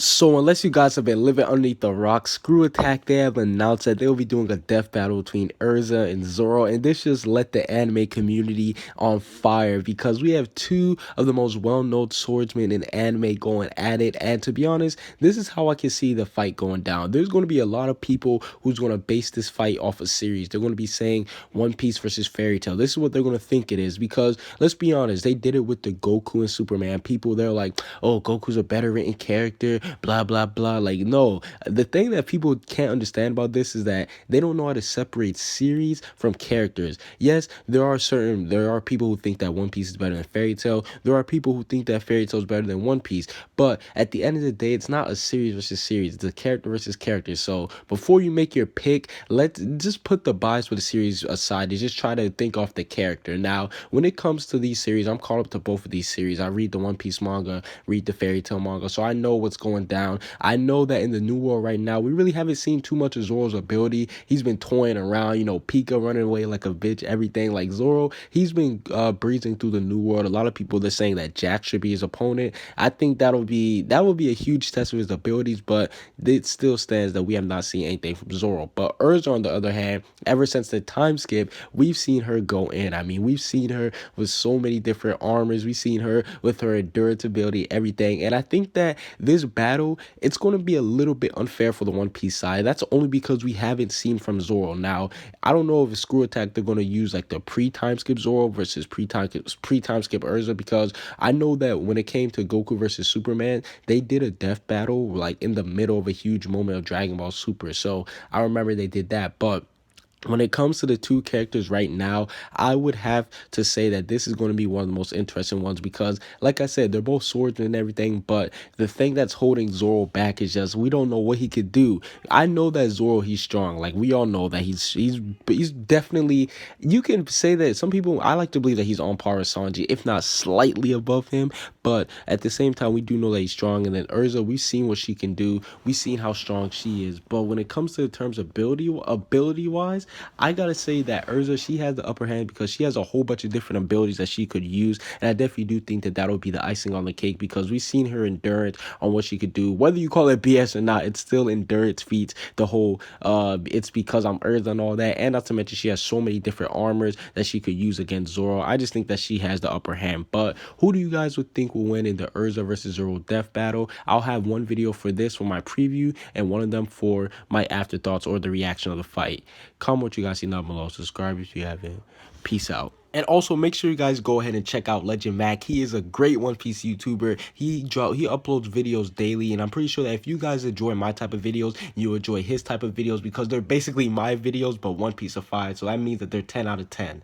So unless you guys have been living underneath the rock, ScrewAttack, they have announced that they'll be doing a death battle between Erza and Zoro, and this just let the anime community on fire because we have two of the most well-known swordsmen in anime going at it. And to be honest, this is how I can see the fight going down. There's going to be a lot of people who's going to base this fight off a series. They're going to be saying One Piece versus Fairy Tail. This is what they're going to think it is because let's be honest, they did it with the Goku and Superman. People, they're like, oh, Goku's a better written character, blah blah blah. Like, no, the thing that people can't understand about this is that they don't know how to separate series from characters. Yes, there are people who think that One Piece is better than Fairy Tail. There are people who think that Fairy Tail is better than One Piece. But at the end of the day, it's not a series versus series, it's a character versus character. So before you make your pick, let's just put the bias for the series aside and just try to think off the character. Now, when it comes to these series, I'm caught up to both of these series. I read the One Piece manga, read the Fairy Tail manga, so I know what's going down. I know that in the new world right now, we really haven't seen too much of Zoro's ability. He's been toying around, Pika running away like a bitch, everything. Like Zoro, he's been breezing through the new world. A lot of people, they're saying that Jack should be his opponent. I think that would be a huge test of his abilities, but it still stands that we have not seen anything from Zoro. But Erza, on the other hand, ever since the time skip, we've seen her go in. I mean, we've seen her with so many different armors. We've seen her with her endurance ability, everything. And I think that this battle, it's going to be a little bit unfair for the One Piece side. That's only because we haven't seen from Zoro. Now, I don't know if ScrewAttack they're going to use like the pre-time skip Zoro versus pre-time skip Erza, because I know that when it came to Goku versus Superman, they did a death battle like in the middle of a huge moment of Dragon Ball Super. So I remember they did that. But when it comes to the two characters right now, I would have to say that this is going to be one of the most interesting ones because, like I said, they're both swordsmen and everything, but the thing that's holding Zoro back is just we don't know what he could do. I know that Zoro, he's strong. Like, we all know that he's definitely, you can say that some people, I like to believe that he's on par with Sanji, if not slightly above him, but at the same time, we do know that he's strong. And then Erza, we've seen what she can do. We've seen how strong she is. But when it comes to the terms of ability-wise, I gotta say that Erza, she has the upper hand because she has a whole bunch of different abilities that she could use, and I definitely do think that that'll be the icing on the cake because we've seen her endurance on what she could do. Whether you call it BS or not, it's still endurance feats. The whole it's because I'm Erza and all that, and not to mention she has so many different armors that she could use against Zoro. I just think that she has the upper hand. But who do you guys would think will win in the Erza versus Zoro death battle? I'll have one video for this for my preview and one of them for my afterthoughts or the reaction of the fight. Comment what you guys see down below. Subscribe if you haven't. Peace out. And also make sure you guys go ahead and check out LegendMac. He is a great One Piece YouTuber. He uploads videos daily, and I'm pretty sure that if you guys enjoy my type of videos, you enjoy his type of videos because they're basically my videos but One Piece of 5. So that means that they're 10 out of 10.